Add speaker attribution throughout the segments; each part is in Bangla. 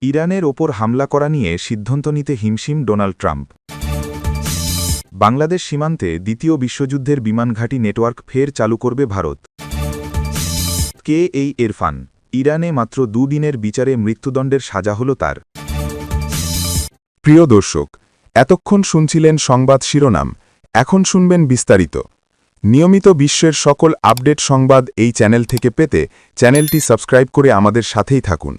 Speaker 1: ইরানের ওপর হামলা করা নিয়ে সিদ্ধান্ত নিতে হিমশিম ডোনাল্ড ট্রাম্প। বাংলাদেশ সীমান্তে দ্বিতীয় বিশ্বযুদ্ধের বিমানঘাঁটি নেটওয়ার্ক ফের চালু করবে ভারত। কে এই ইরফান? ইরানে মাত্র দুদিনের বিচারে মৃত্যুদণ্ডের সাজা হল তার।
Speaker 2: প্রিয় দর্শক, এতক্ষণ শুনছিলেন সংবাদ শিরোনাম, এখন শুনবেন বিস্তারিত। নিয়মিত বিশ্বের সকল আপডেট সংবাদ এই চ্যানেল থেকে পেতে চ্যানেলটি সাবস্ক্রাইব করে আমাদের সাথেই থাকুন।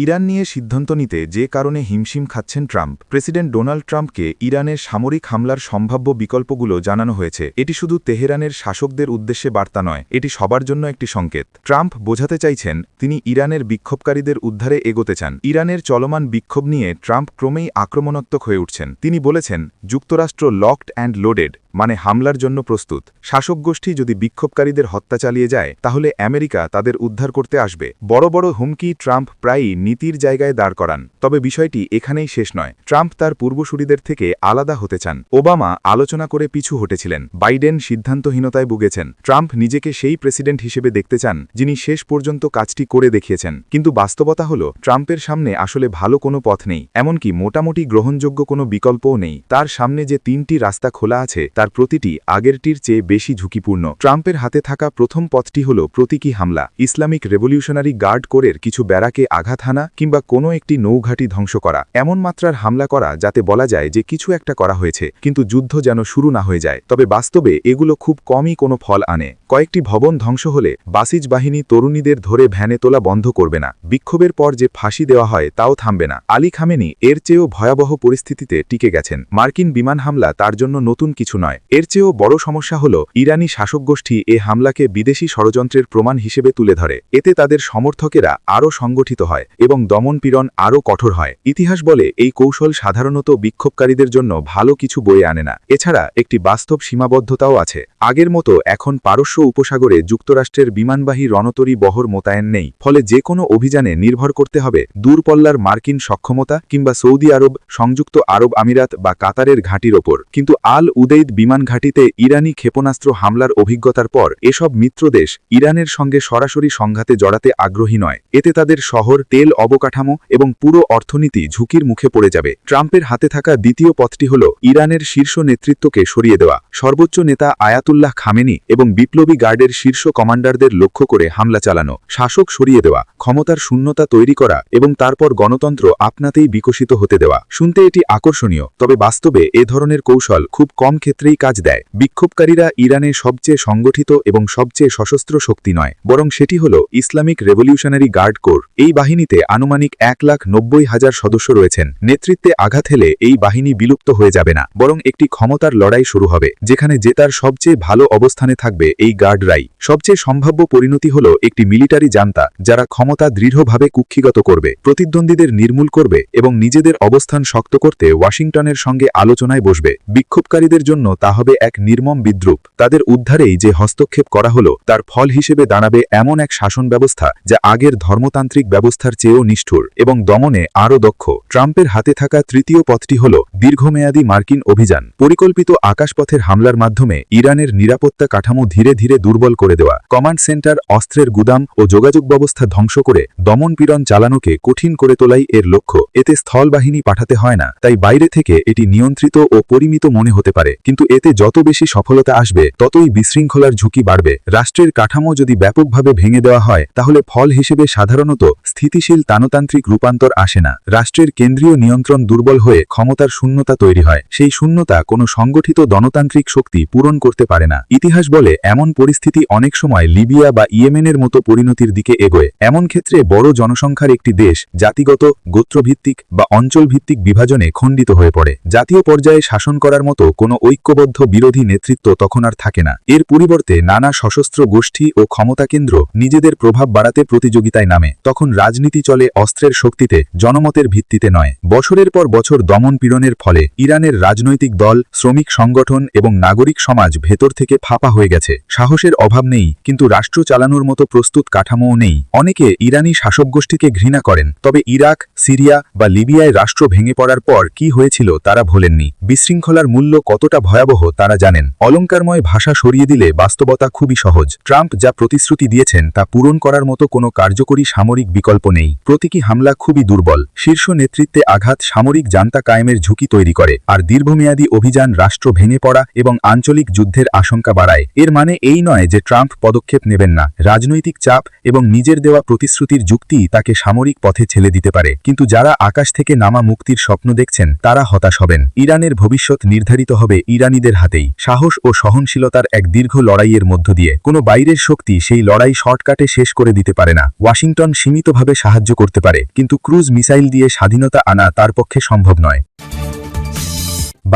Speaker 1: ইরান নিয়ে সিদ্ধান্ত নিতে যে কারণে হিমশিম খাচ্ছেন ট্রাম্প। প্রেসিডেন্ট ডোনাল্ড ট্রাম্পকে ইরানের সামরিক হামলার সম্ভাব্য বিকল্পগুলো জানানো হয়েছে। এটি শুধু তেহরানের শাসকদের উদ্দেশ্যে বার্তা নয়, এটি সবার জন্য একটি সংকেত। ট্রাম্প বোঝাতে চাইছেন তিনি ইরানের বিক্ষোভকারীদের উদ্ধারে এগোতে চান। ইরানের চলমান বিক্ষোভ নিয়ে ট্রাম্প ক্রমেই আক্রমণাত্মক হয়ে উঠছেন। তিনি বলেছেন, যুক্তরাষ্ট্র লকড অ্যান্ড লোডেড, মানে হামলার জন্য প্রস্তুত। শাসক গোষ্ঠী যদি বিক্ষোভকারীদের হত্যা চালিয়ে যায় তাহলে আমেরিকা তাদের উদ্ধার করতে আসবে। বড় বড় হুমকি ট্রাম্প প্রায়ই নীতির জায়গায় দাঁড় করান। তবে বিষয়টি এখানেই শেষ নয়। ট্রাম্প তার পূর্বসূরিদের থেকে আলাদা হতে চান। ওবামা আলোচনা করে পিছু হটেছিলেন, বাইডেন সিদ্ধান্তহীনতায় ভুগেছেন। ট্রাম্প নিজেকে সেই প্রেসিডেন্ট হিসেবে দেখতে চান যিনি শেষ পর্যন্ত কাজটি করে দেখিয়েছেন। কিন্তু বাস্তবতা হল, ট্রাম্পের সামনে আসলে ভালো কোনো পথ নেই, এমনকি মোটামুটি গ্রহণযোগ্য কোনো বিকল্পও নেই। তার সামনে যে তিনটি রাস্তা খোলা আছে তার প্রতিটি আগেরটির চেয়ে বেশি ঝুঁকিপূর্ণ। ট্রাম্পের হাতে থাকা প্রথম পথটি হল প্রতীকী হামলা। ইসলামিক রেভলিউশনারি গার্ড কোরের কিছু ব্যারাকে আঘাত হানা কিংবা কোনো একটি নৌঘাঁটি ধ্বংস করা। এমন মাত্রার হামলা করা যাতে বলা যায় যে কিছু একটা করা হয়েছে, কিন্তু যুদ্ধ যেন শুরু না হয়ে যায়। তবে বাস্তবে এগুলো খুব কমই কোনো ফল আনে। কয়েকটি ভবন ধ্বংস হলে বাসিজ বাহিনী তরুণীদের ধরে ভ্যানে তোলা বন্ধ করবে না। বিক্ষোভের পর যে ফাঁসি দেওয়া হয় তাও থামবে না। আলী খামেনি এর চেয়েও ভয়াবহ পরিস্থিতিতে টিকে গেছেন। মার্কিন বিমান হামলা তার জন্য নতুন কিছু নয়। এর চেয়েও বড় সমস্যা হল, ইরানি শাসক গোষ্ঠী এ হামলাকে বিদেশি ষড়যন্ত্রের প্রমাণ হিসেবে তুলে ধরে। এতে তাদের সমর্থকেরা আরও সংগঠিত হয় এবং দমনপীড়ন আরও কঠোর হয়। ইতিহাস বলে এই কৌশল সাধারণত বিক্ষোভকারীদের জন্য ভালো কিছু বয়ে আনে না। এছাড়া একটি বাস্তব সীমাবদ্ধতাও আছে। আগের মতো এখন পারস্য উপসাগরে যুক্তরাষ্ট্রের বিমানবাহী রণতরী বহর মোতায়েন নেই। ফলে যে কোনো অভিযানে নির্ভর করতে হবে দূরপল্লার মার্কিন সক্ষমতা কিংবা সৌদি আরব, সংযুক্ত আরব আমিরাত বা কাতারের ঘাঁটির ওপর। কিন্তু আল উদেইদ বিমান ঘাঁটিতে ইরানি ক্ষেপণাস্ত্র হামলার অভিজ্ঞতার পর এসব মিত্রদেশ ইরানের সঙ্গে সরাসরি সংঘাতে জড়াতে আগ্রহী নয়। এতে তাদের শহর, তেল অবকাঠামো এবং পুরো অর্থনীতি ঝুঁকির মুখে পড়ে যাবে। ট্রাম্পের হাতে থাকা দ্বিতীয় পথটি হল ইরানের শীর্ষ নেতৃত্বকে সরিয়ে দেওয়া। সর্বোচ্চ নেতা আয়াতুল্লাহ খামেনি এবং বিপ্লবী গার্ডের শীর্ষ কমান্ডারদের লক্ষ্য করে হামলা চালানো, শাসক সরিয়ে দেওয়া, ক্ষমতার শূন্যতা তৈরি করা এবং তারপর গণতন্ত্র আপনাতেই বিকশিত হতে দেওয়া। শুনতে এটি আকর্ষণীয়, তবে বাস্তবে এ ধরনের কৌশল খুব কম ক্ষেত্রেই কাজ দেয়। বিক্ষোভকারীরা ইরানে সবচেয়ে সংগঠিত এবং সবচেয়ে সশস্ত্র শক্তি নয়, বরং সেটি হল ইসলামিক রেভলিউশনারি গার্ড কোর। এই বাহিনীতে আনুমানিক 1,90,000 সদস্য রয়েছেন। নেতৃত্বে আঘাত হেলে এই বাহিনী বিলুপ্ত হয়ে যাবে না, বরং একটি ক্ষমতার লড়াই শুরু হবে, যেখানে জেতার সবচেয়ে ভালো অবস্থানে থাকবে এই গার্ডরাই। সবচেয়ে সম্ভাব্য পরিণতি হল একটি মিলিটারি জান্তা, যারা ক্ষমতা দৃঢ়ভাবে কুক্ষিগত করবে, প্রতিদ্বন্দ্বীদের নির্মূল করবে এবং নিজেদের অবস্থান শক্ত করতে ওয়াশিংটনের সঙ্গে আলোচনায় বসবে। বিক্ষোভকারীদের জন্য তা হবে এক নির্মম বিদ্রূপ। তাদের উদ্ধারেই যে হস্তক্ষেপ করা হলো তার ফল হিসেবে দাঁড়াবে এমন এক শাসন ব্যবস্থা যা আগের ধর্মতান্ত্রিক ব্যবস্থার চেয়েও নিষ্ঠুর এবং দমনে আরও দক্ষ। ট্রাম্পের হাতে থাকা তৃতীয় পথটি হল দীর্ঘমেয়াদী মার্কিন অভিযান। পরিকল্পিত আকাশপথের হামলার মাধ্যমে ইরানের নিরাপত্তা কাঠামো ধীরে ধীরে দুর্বল করে দেওয়া, কমান্ড সেন্টার, অস্ত্রের গুদাম ও যোগাযোগ ব্যবস্থা ধ্বংস করে দমনপীড়ন চালানোকে কঠিন করে তোলাই এর লক্ষ্য। এতে স্থলবাহিনী পাঠাতে হয় না, তাই বাইরে থেকে এটি নিয়ন্ত্রিত ও পরিমিত মনে হতে পারে, কিন্তু এতে যত বেশি সফলতা আসবে ততই বিশৃঙ্খলার ঝুঁকি বাড়বে। রাষ্ট্রের কাঠামো যদি ব্যাপকভাবে ভেঙে দেওয়া হয় তাহলে ফল হিসেবে সাধারণত স্থিতিশীল তানতান্ত্রিক রূপান্তর আসে না। রাষ্ট্রের কেন্দ্রীয় নিয়ন্ত্রণ দুর্বল হয়ে ক্ষমতার শূন্যতা তৈরি হয়। সেই শূন্যতা কোনো সংগঠিত গণতান্ত্রিক শক্তি পূরণ করতে পারে না। ইতিহাস বলে এমন পরিস্থিতি অনেক সময় লিবিয়া বা ইয়েমেনের মতো পরিণতির দিকে এগোয়। এমন ক্ষেত্রে বড় জনসংখ্যার একটি দেশ জাতিগত, গোত্রভিত্তিক বা অঞ্চলভিত্তিক বিভাজনে খণ্ডিত হয়ে পড়ে। জাতীয় পর্যায়ে শাসন করার মতো কোনো ঐক্যবদ্ধ বিরোধী নেতৃত্ব তখন আর থাকে না। এর পরিবর্তে নানা সশস্ত্র গোষ্ঠী ও ক্ষমতা কেন্দ্র নিজেদের প্রভাব বাড়াতে প্রতিযোগিতায় নামে। তখন রাজনীতি চলে অস্ত্রের শক্তিতে, জনমতের ভিত্তিতে নয়। বছরের পর বছর দমন পীড়নের ফলে ইরানের রাজনৈতিক দল, শ্রমিক সংগঠন এবং নাগরিক সমাজ ভেতর থেকে ফাঁপা হয়ে গেছে। সাহসের অভাব নেই, কিন্তু রাষ্ট্র চালানোর মতো প্রস্তুত কাঠামোও নেই। অনেকে ইরানি শাসক গোষ্ঠীকে ঘৃণা করেন, তবে ইরাক, সিরিয়া বা লিবিয়ায় রাষ্ট্র ভেঙে পড়ার পর কি হয়েছিল তারা ভোলেননি। বিশৃঙ্খলার মূল্য কতটা ভয়াবহ ভয়াবহ তারা জানেন। অলংকারময় ভাষা সরিয়ে দিলে বাস্তবতা খুবই সহজ। ট্রাম্প যা প্রতিশ্রুতি দিয়েছেন তা পূরণ করার মতো কোনো কার্যকরী সামরিক বিকল্প নেই। প্রতীকী হামলা খুবই দুর্বল। শীর্ষ নেতৃত্বে আঘাত সামরিক জান্তা কায়েমের ঝুঁকি তৈরি করে, আর দীর্ঘমেয়াদী অভিযান রাষ্ট্র ভেঙে পড়া এবং আঞ্চলিক যুদ্ধের আশঙ্কা বাড়ায়। এর মানে এই নয় যে ট্রাম্প পদক্ষেপ নেবেন না। রাজনৈতিক চাপ এবং নিজের দেওয়া প্রতিশ্রুতির যুক্তি তাকে সামরিক পথে ঠেলে দিতে পারে, কিন্তু যারা আকাশ থেকে নামা মুক্তির স্বপ্ন দেখছেন তারা হতাশ হবেন। ইরানের ভবিষ্যৎ নির্ধারিত হবে ইরানিদের হাতেই, সাহস ও সহনশীলতার এক দীর্ঘ লড়াইয়ের মধ্য দিয়ে। কোনো বাইরের শক্তি সেই লড়াই শর্টকাটে শেষ করে দিতে পারে না। ওয়াশিংটন সীমিতভাবে সাহায্য করতে পারে, কিন্তু ক্রুজ মিসাইল দিয়ে স্বাধীনতা আনা তার পক্ষে সম্ভব নয়।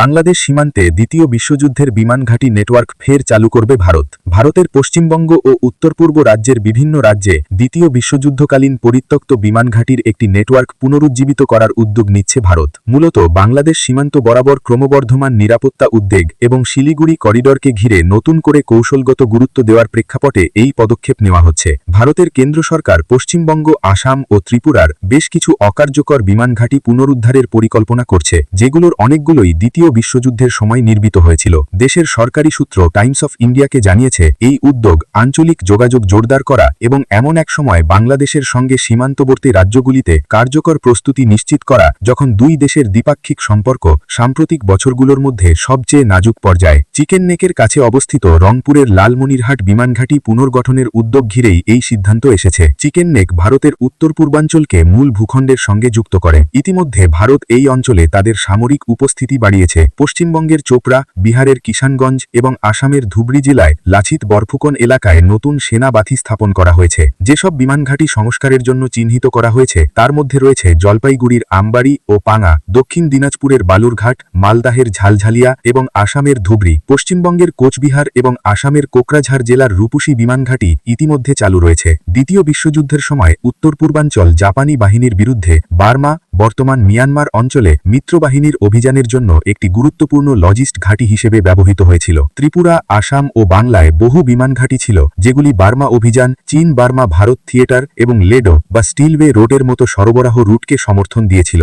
Speaker 1: বাংলাদেশ সীমান্তে দ্বিতীয় বিশ্বযুদ্ধের বিমান ঘাঁটি নেটওয়ার্ক ফের চালু করবে ভারত। ভারতের পশ্চিমবঙ্গ ও উত্তর পূর্ব রাজ্যের বিভিন্ন রাজ্যে দ্বিতীয় বিশ্বযুদ্ধকালীন পরিত্যক্ত বিমান ঘাঁটির একটি নেটওয়ার্ক পুনরুজ্জীবিত করার উদ্যোগ নিচ্ছে ভারত। মূলত বাংলাদেশ সীমান্ত বরাবর ক্রমবর্ধমান নিরাপত্তা উদ্বেগ এবং শিলিগুড়ি করিডরকে ঘিরে নতুন করে কৌশলগত গুরুত্ব দেওয়ার প্রেক্ষাপটে এই পদক্ষেপ নেওয়া হচ্ছে। ভারতের কেন্দ্র সরকার পশ্চিমবঙ্গ, আসাম ও ত্রিপুরার বেশ কিছু অকার্যকর বিমান ঘাঁটি পুনরুদ্ধারের পরিকল্পনা করছে, যেগুলোর অনেকগুলোই দ্বিতীয় বিশ্বযুদ্ধের সময় নির্মিত হয়েছিল। দেশের সরকারি সূত্র টাইমস অফ ইন্ডিয়াকে জানিয়েছে, এই উদ্যোগ আঞ্চলিক যোগাযোগ জোরদার করা এবং এমন এক সময় বাংলাদেশের সঙ্গে সীমান্তবর্তী রাজ্যগুলিতে কার্যকর প্রস্তুতি নিশ্চিত করা যখন দুই দেশের দ্বিপাক্ষিক সম্পর্ক সাম্প্রতিক বছরগুলোর মধ্যে সবচেয়ে নাজুক পর্যায়ে। চিকেন নেকের কাছে অবস্থিত রংপুরের লালমনিরহাট বিমানঘাঁটি পুনর্গঠনের উদ্যোগ ঘিরেই এই সিদ্ধান্ত এসেছে। চিকেন নেক ভারতের উত্তর পূর্বাঞ্চলকে মূল ভূখণ্ডের সঙ্গে যুক্ত করে। ইতিমধ্যে ভারত এই অঞ্চলে তাদের সামরিক উপস্থিতি বাড়িয়েছে। পশ্চিমবঙ্গের চোপড়া, বিহারের কিষানগঞ্জ এবং আসামের ধুবড়ী জেলায় লাচিত বরফুকন এলাকায় নতুন সেনা বাঁধি স্থাপন করা হয়েছে। যেসব বিমানঘাঁটি সংস্কারের জন্য চিহ্নিত করা হয়েছে তার মধ্যে রয়েছে জলপাইগুড়ির আমবাড়ি ও পাঙা, দক্ষিণ দিনাজপুরের বালুরঘাট, মালদাহের ঝালঝালিয়া এবং আসামের ধুবড়ী। পশ্চিমবঙ্গের কোচবিহার এবং আসামের কোকরাঝাড় জেলার রূপসী বিমানঘাঁটি ইতিমধ্যে চালু রয়েছে। দ্বিতীয় বিশ্বযুদ্ধের সময় উত্তর পূর্বাঞ্চল জাপানি বাহিনীর বিরুদ্ধে বার্মা, বর্তমান মিয়ানমার অঞ্চলে মিত্রবাহিনীর অভিযানের জন্য একটি গুরুত্বপূর্ণ লজিস্ট ঘাঁটি হিসেবে ব্যবহৃত হয়েছিল। ত্রিপুরা, আসাম ও বাংলায় বহু বিমান ঘাঁটি ছিল, যেগুলি বার্মা অভিযান, চীন বার্মা ভারত থিয়েটার এবং লেডো বা স্টিলওয়ে রোডের মতো সরবরাহ রুটকে সমর্থন দিয়েছিল।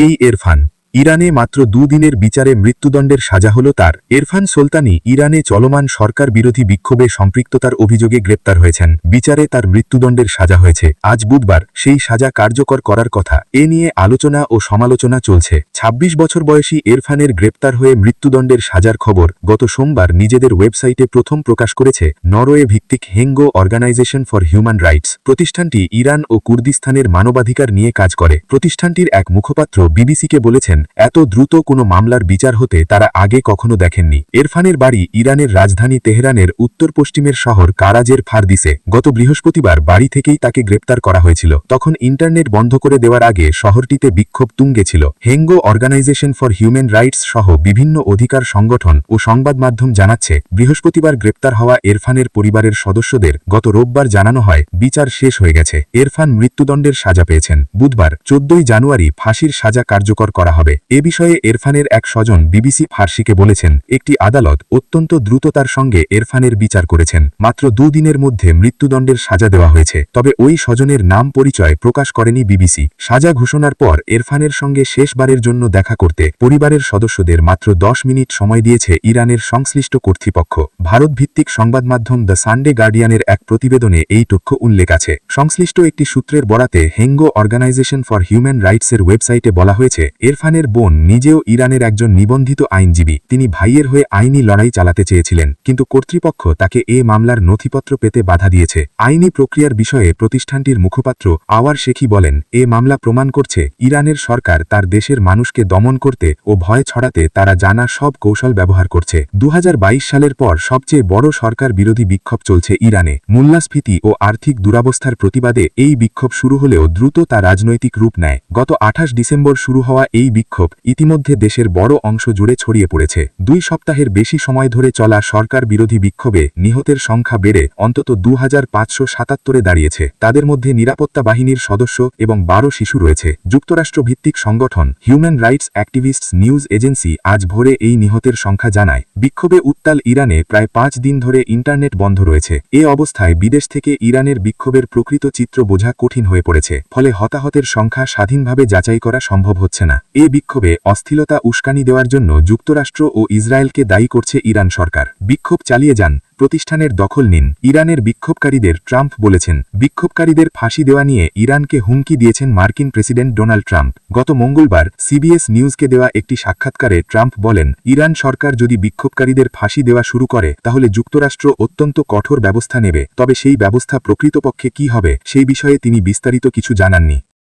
Speaker 1: এই এরফান ইরানে মাত্র দুদিনের বিচারে মৃত্যুদণ্ডের সাজা হল তার। এরফান সুলতানি ইরানে চলমান সরকার বিরোধী বিক্ষোভে সম্পৃক্ততার অভিযোগে গ্রেপ্তার হয়েছেন। বিচারে তার মৃত্যুদণ্ডের সাজা হয়েছে। আজ বুধবার সেই সাজা কার্যকর করার কথা। এ নিয়ে আলোচনা ও সমালোচনা চলছে। ২৬ বছর বয়সী এরফানের গ্রেপ্তার হয়ে মৃত্যুদণ্ডের সাজার খবর গত সোমবার নিজেদের ওয়েবসাইটে প্রথম প্রকাশ করেছে নরওয়ে ভিত্তিক হেঙ্গো অর্গানাইজেশন ফর হিউম্যান রাইটস। প্রতিষ্ঠানটি ইরান ও কুর্দিস্তানের মানবাধিকার নিয়ে কাজ করে। প্রতিষ্ঠানটির এক মুখপাত্র বিবিসিকে বলেছেন, এত দ্রুত কোনো মামলার বিচার হতে তারা আগে কখনো দেখেননি। এরফানের বাড়ি ইরানের রাজধানী তেহরানের উত্তর পশ্চিমের শহর কারাজের ফারদিসে। গত বৃহস্পতিবার বাড়ি থেকেই তাকে গ্রেপ্তার করা হয়েছিল। তখন ইন্টারনেট বন্ধ করে দেওয়ার আগে শহরটিতে বিক্ষোভ তুঙ্গে ছিল। হেঙ্গো অর্গানাইজেশন ফর হিউম্যান রাইটস সহ বিভিন্ন অধিকার সংগঠন ও সংবাদ মাধ্যম জানাচ্ছে, বৃহস্পতিবার গ্রেপ্তার হওয়া এরফানের পরিবারের সদস্যদের গত রোববার জানানো হয় বিচার শেষ হয়ে গেছে। এরফান মৃত্যুদণ্ডের সাজা পেয়েছেন। বুধবার ১৪ জানুয়ারি ফাঁসির সাজা কার্যকর করা হবে। এ বিষয়ে এরফানের এক স্বজন বিবিসি ফার্সিকে বলেছেন, একটি আদালত অত্যন্ত দ্রুততার সঙ্গে এরফানের বিচার করেছেন। মাত্র দুদিনের মধ্যে মৃত্যুদণ্ডের সাজা দেওয়া হয়েছে। তবে ওই স্বজনের নাম পরিচয় প্রকাশ করেনি বিবিসি। সাজা ঘোষণার পর এরফানের সঙ্গে শেষবারের জন্য দেখা করতে পরিবারের সদস্যদের মাত্র ১০ মিনিট সময় দিয়েছে ইরানের সংশ্লিষ্ট কর্তৃপক্ষ। ভারত ভিত্তিক সংবাদ মাধ্যম দ্য সানডে গার্ডিয়ানের এক প্রতিবেদনে এই তথ্য উল্লেখ আছে। সংশ্লিষ্ট একটি সূত্রের বরাতে হেঙ্গো অর্গানাইজেশন ফর হিউম্যান রাইটসের ওয়েবসাইটে বলা হয়েছে, এরফানের বোন নিজেও ইরানের একজন নিবন্ধিত আইনজীবী। তিনি ভাইয়ের হয়ে আইনি লড়াই চালাতে চেয়েছিলেন, কিন্তু কর্তৃপক্ষ তাকে এ মামলার নথিপত্র পেতে বাধা দিয়েছে। আইনি প্রক্রিয়ার বিষয়ে প্রতিষ্ঠানটির মুখপাত্র আওয়ার শেখি বলেন, এ মামলা প্রমাণ করছে ইরানের সরকার তার দেশের মানুষকে দমন করতে ও ভয় ছড়াতে তারা জানা সব কৌশল ব্যবহার করছে। ২০২২ সালের পর সবচেয়ে বড় সরকার বিরোধী বিক্ষোভ চলছে ইরানে। মূল্যস্ফীতি ও আর্থিক দুরবস্থার প্রতিবাদে এই বিক্ষোভ শুরু হলেও দ্রুত তা রাজনৈতিক রূপ নেয়। গত ২৮ ডিসেম্বর শুরু হওয়া এই বিক্ষোভ ইতিমধ্যে দেশের বড় অংশ জুড়ে ছড়িয়ে পড়েছে। ২ সপ্তাহের বেশি সময় ধরে চলা সরকার বিরোধী বিক্ষোভে নিহতের সংখ্যা বেড়ে অন্তত ২৫৭৭-এ দাঁড়িয়েছে। তাদের মধ্যে নিরাপত্তা বাহিনীর সদস্য এবং ১২ শিশু রয়েছে। যুক্তরাষ্ট্র ভিত্তিক সংগঠন human rights activists news agency আজ ভোরে এই নিহতের সংখ্যা জানায়। বিক্ষোভে উত্তাল ইরানে প্রায় ৫ দিন ধরে ইন্টারনেট বন্ধ রয়েছে। এ অবস্থায় বিদেশ থেকে ইরানের বিক্ষোভের প্রকৃত চিত্র বোঝা কঠিন হয়ে পড়েছে। ফলে হতাহতের সংখ্যা স্বাধীনভাবে যাচাই করা সম্ভব হচ্ছে না। এ
Speaker 3: বিক্ষোভে অস্থিরতা উস্কানি দেওয়ার জন্য যুক্তরাষ্ট্র ও ইসরায়েলকে দায়ী করছে ইরান সরকার। বিক্ষোভ চালিয়ে যান, প্রতিষ্ঠানের দখল নিন, ইরানের বিক্ষোভকারীদের ট্রাম্প বলেছেন। বিক্ষোভকারীদের ফাঁসি দেওয়া নিয়ে ইরানকে হুমকি দিয়েছেন মার্কিন প্রেসিডেন্ট ডোনাল্ড ট্রাম্প। গত মঙ্গলবার সিবিএস নিউজকে দেওয়া একটি সাক্ষাৎকারে ট্রাম্প বলেন, ইরান সরকার যদি বিক্ষোভকারীদের ফাঁসি দেওয়া শুরু করে তাহলে যুক্তরাষ্ট্র অত্যন্ত কঠোর ব্যবস্থা নেবে, তবে সেই ব্যবস্থা প্রকৃতপক্ষে কী হবে সেই বিষয়ে তিনি বিস্তারিত কিছু জানাননি।